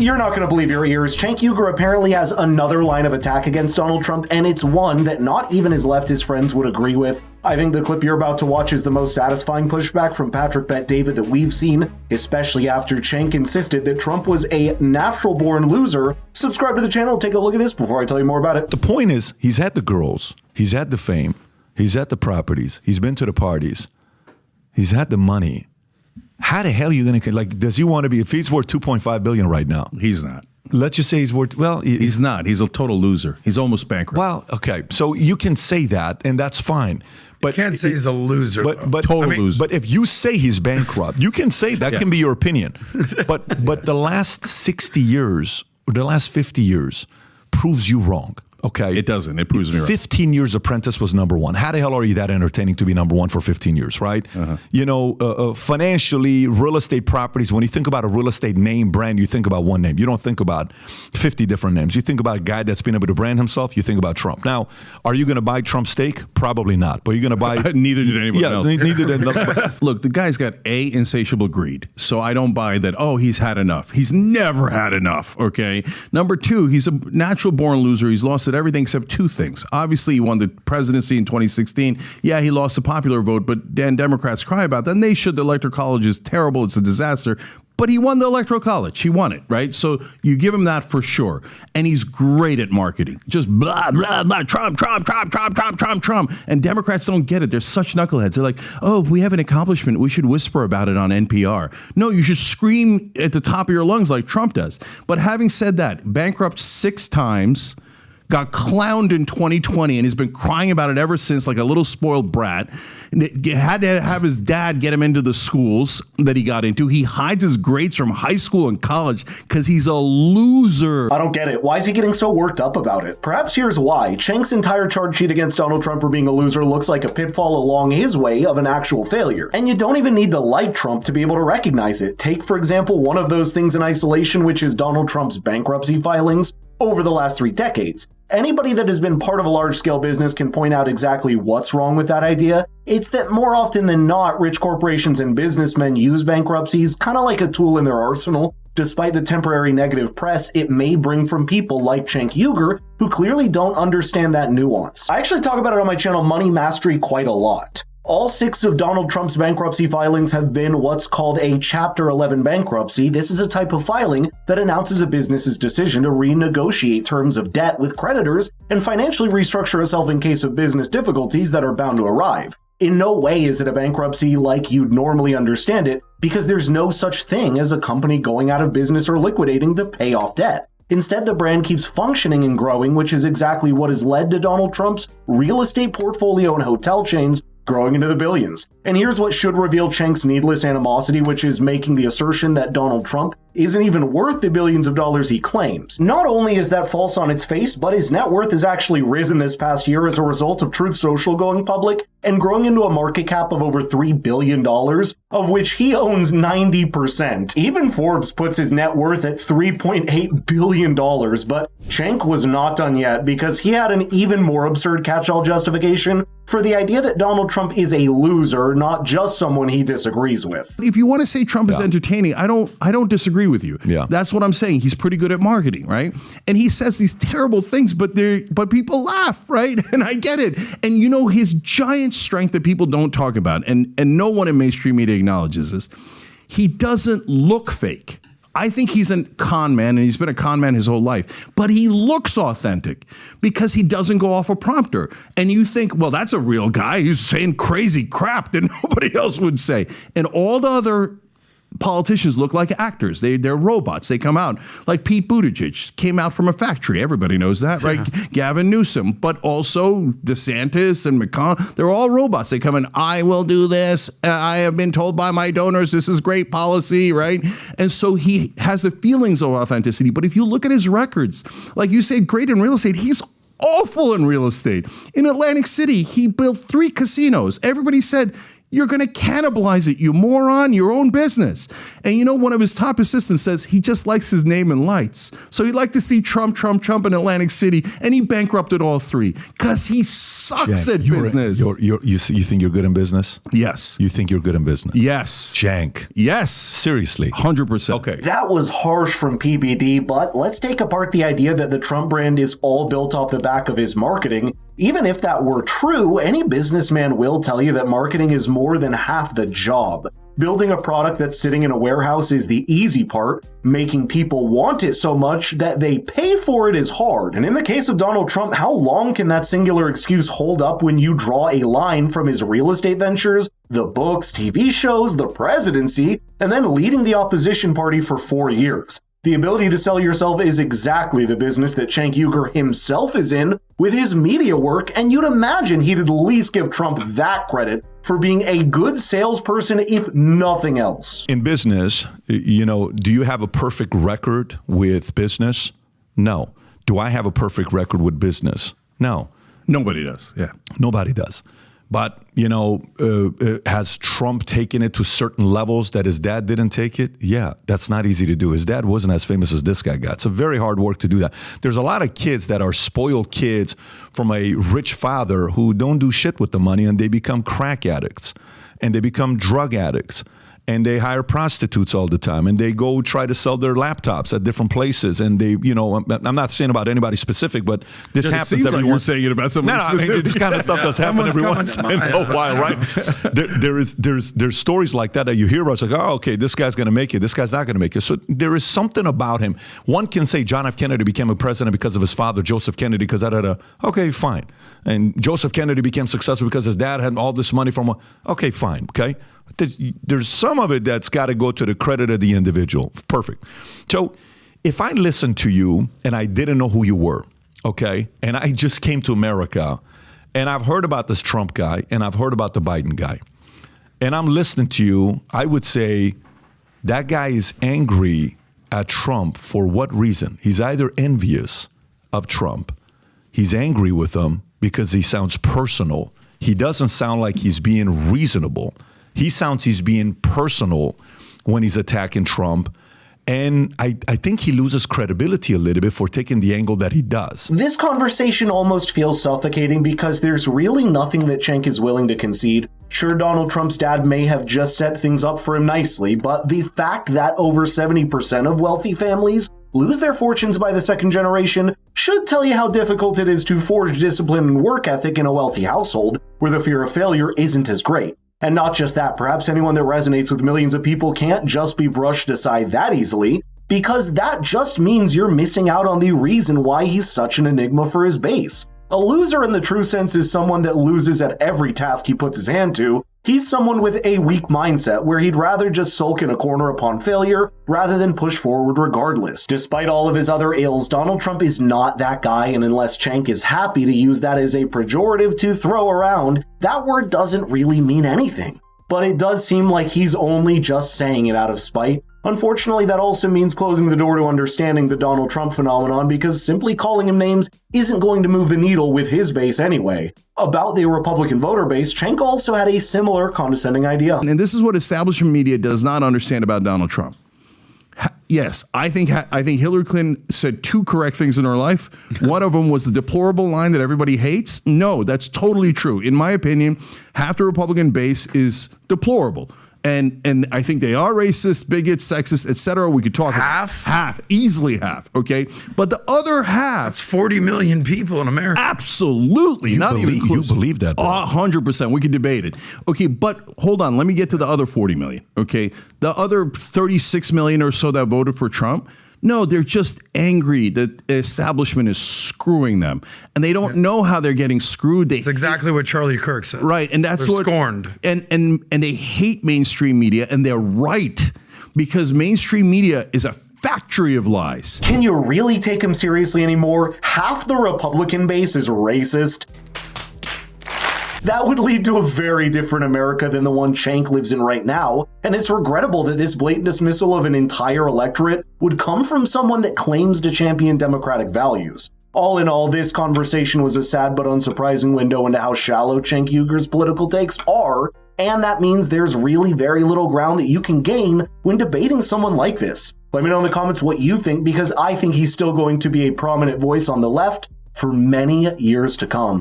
You're not going to believe your ears. Cenk Uygur apparently has another line of attack against Donald Trump, and it's one that not even his leftist friends would agree with. I think the clip you're about to watch is the most satisfying pushback from Patrick Bet-David that we've seen, especially after Cenk insisted that Trump was a natural-born loser. Subscribe to the channel, take a look at this before I tell you more about it. The point is, he's had the girls, he's had the fame, he's had the properties, he's been to the parties, he's had the money. How the hell are you going to, like, does he want to be, if he's worth $2.5 billion right now? He's not. Let's just say he's worth, well. He's not. He's a total loser. He's almost bankrupt. Well, okay. So you can say that, and that's fine. But you can't say he's a loser. But total loser. But if you say he's bankrupt, you can say that can be your opinion. But the last 60 years, or the last 50 years, proves you wrong. Okay. It doesn't. It proves me wrong. 15 years Apprentice was number one. How the hell are you that entertaining to be number one for 15 years, right? You know, financially, real estate properties, when you think about a real estate name brand, you think about one name. You don't think about 50 different names. You think about a guy that's been able to brand himself, you think about Trump. Now, are you going to buy Trump steak? Probably not. But you're going to buy... Neither did anybody else. Neither did... Look, the guy's got insatiable greed. So I don't buy that, he's had enough. He's never had enough, okay? Number two, he's a natural-born loser. He's lost at everything except two things. Obviously, he won the presidency in 2016. Yeah, he lost the popular vote, but then Democrats cry about that. And they should. The Electoral College is terrible. It's a disaster. But he won the Electoral College. He won it, right? So you give him that for sure. And he's great at marketing. Just blah, blah, blah, Trump, Trump, Trump, Trump, Trump, Trump, Trump. And Democrats don't get it. They're such knuckleheads. They're like, if we have an accomplishment, we should whisper about it on NPR. No, you should scream at the top of your lungs like Trump does. But having said that, bankrupt 6 times, got clowned in 2020, and he's been crying about it ever since, like a little spoiled brat. And had to have his dad get him into the schools that he got into. He hides his grades from high school and college because he's a loser. I don't get it. Why is he getting so worked up about it? Perhaps here's why. Cenk's entire charge sheet against Donald Trump for being a loser looks like a pitfall along his way of an actual failure. And you don't even need to like Trump to be able to recognize it. Take, for example, one of those things in isolation, which is Donald Trump's bankruptcy filings over the last 3 decades. Anybody that has been part of a large-scale business can point out exactly what's wrong with that idea. It's that more often than not, rich corporations and businessmen use bankruptcies kind of like a tool in their arsenal, despite the temporary negative press it may bring from people like Cenk Uygur, who clearly don't understand that nuance. I actually talk about it on my channel Money Mastery quite a lot. All 6 of Donald Trump's bankruptcy filings have been what's called a Chapter 11 bankruptcy. This is a type of filing that announces a business's decision to renegotiate terms of debt with creditors and financially restructure itself in case of business difficulties that are bound to arrive. In no way is it a bankruptcy like you'd normally understand it, because there's no such thing as a company going out of business or liquidating to pay off debt. Instead, the brand keeps functioning and growing, which is exactly what has led to Donald Trump's real estate portfolio and hotel chains growing into the billions. And here's what should reveal Cenk's needless animosity, which is making the assertion that Donald Trump isn't even worth the billions of dollars he claims. Not only is that false on its face, but his net worth has actually risen this past year as a result of Truth Social going public and growing into a market cap of over $3 billion, of which he owns 90%. Even Forbes puts his net worth at $3.8 billion, but Cenk was not done yet because he had an even more absurd catch-all justification for the idea that Donald Trump is a loser, not just someone he disagrees with. If you want to say Trump is entertaining, I don't disagree with you. Yeah. That's what I'm saying. He's pretty good at marketing, right? And he says these terrible things, but people laugh, right? And I get it. And you know his giant strength that people don't talk about, and no one in mainstream media acknowledges this, he doesn't look fake. I think he's a con man, and he's been a con man his whole life, but he looks authentic because he doesn't go off a prompter. And you think, well, that's a real guy. He's saying crazy crap that nobody else would say. And all the other politicians look like actors. They're robots. They come out like Pete Buttigieg came out from a factory. Everybody knows that, right? Yeah. Gavin Newsom, but also DeSantis and McConnell. They're all robots. They come in, I will do this. I have been told by my donors this is great policy, right? And so he has the feelings of authenticity. But if you look at his records, like you said, great in real estate, he's awful in real estate. In Atlantic City, he built 3 casinos. Everybody said, you're going to cannibalize it, you moron, your own business. And you know, one of his top assistants says he just likes his name in lights. So he'd like to see Trump in Atlantic City, and he bankrupted all three because he sucks at business. You think you're good in business? Yes. You think you're good in business? Yes. Jank. Yes. Seriously. 100%. Okay. That was harsh from PBD, but let's take apart the idea that the Trump brand is all built off the back of his marketing. Even if that were true, any businessman will tell you that marketing is more than half the job. Building a product that's sitting in a warehouse is the easy part. Making people want it so much that they pay for it is hard. And in the case of Donald Trump, how long can that singular excuse hold up when you draw a line from his real estate ventures, the books, TV shows, the presidency, and then leading the opposition party for 4 years? The ability to sell yourself is exactly the business that Cenk Uygur himself is in with his media work, and you'd imagine he'd at least give Trump that credit for being a good salesperson, if nothing else. In business, you know, do you have a perfect record with business? No. Do I have a perfect record with business? No. Nobody does. Yeah. Nobody does. But, you know, has Trump taken it to certain levels that his dad didn't take it? Yeah, that's not easy to do. His dad wasn't as famous as this guy got. It's a very hard work to do that. There's a lot of kids that are spoiled kids from a rich father who don't do shit with the money, and they become crack addicts and they become drug addicts. And they hire prostitutes all the time, and they go try to sell their laptops at different places. And they, you know, I'm not saying about anybody specific, but this happens every like you're saying it about somebody specific. I mean, this kind of stuff does happen every once in a while, right? There's stories like that you hear about. It's like, oh, okay, this guy's going to make it. This guy's not going to make it. So there is something about him. One can say John F. Kennedy became a president because of his father, Joseph Kennedy, because okay, fine. And Joseph Kennedy became successful because his dad had all this money from, okay, fine, okay? There's some of it that's got to go to the credit of the individual. Perfect. So if I listened to you and I didn't know who you were, okay, and I just came to America and I've heard about this Trump guy and I've heard about the Biden guy, and I'm listening to you, I would say that guy is angry at Trump for what reason? He's either envious of Trump, he's angry with him because he sounds personal. He doesn't sound like he's being reasonable. He sounds he's being personal when he's attacking Trump. And I think he loses credibility a little bit for taking the angle that he does. This conversation almost feels suffocating because there's really nothing that Cenk is willing to concede. Sure, Donald Trump's dad may have just set things up for him nicely, but the fact that over 70% of wealthy families lose their fortunes by the second generation should tell you how difficult it is to forge discipline and work ethic in a wealthy household where the fear of failure isn't as great. And not just that, perhaps anyone that resonates with millions of people can't just be brushed aside that easily, because that just means you're missing out on the reason why he's such an enigma for his base. A loser in the true sense is someone that loses at every task he puts his hand to. He's someone with a weak mindset where he'd rather just sulk in a corner upon failure rather than push forward regardless. Despite all of his other ills, Donald Trump is not that guy, and unless Cenk is happy to use that as a pejorative to throw around, that word doesn't really mean anything. But it does seem like he's only just saying it out of spite. Unfortunately, that also means closing the door to understanding the Donald Trump phenomenon, because simply calling him names isn't going to move the needle with his base anyway. About the Republican voter base, Cenk also had a similar condescending idea. And this is what establishment media does not understand about Donald Trump. Yes, I think Hillary Clinton said two correct things in her life. One of them was the deplorable line that everybody hates. No, that's totally true. In my opinion, half the Republican base is deplorable. And I think they are racist, bigots, sexist, etc. We could talk half, easily half. Okay, but the other half, that's 40 million people in America. Absolutely, You believe that? 100%. We could debate it. Okay, but hold on. Let me get to the other 40 million. Okay, the other 36 million or so that voted for Trump. No, they're just angry that the establishment is screwing them, and they don't know how they're getting screwed. That's exactly what Charlie Kirk said. Right, and that's they're scorned. And they hate mainstream media, and they're right, because mainstream media is a factory of lies. Can you really take him seriously anymore? Half the Republican base is racist. That would lead to a very different America than the one Cenk lives in right now, and it's regrettable that this blatant dismissal of an entire electorate would come from someone that claims to champion democratic values. All in all, this conversation was a sad but unsurprising window into how shallow Cenk Uygur's political takes are, and that means there's really very little ground that you can gain when debating someone like this. Let me know in the comments what you think, because I think he's still going to be a prominent voice on the left for many years to come.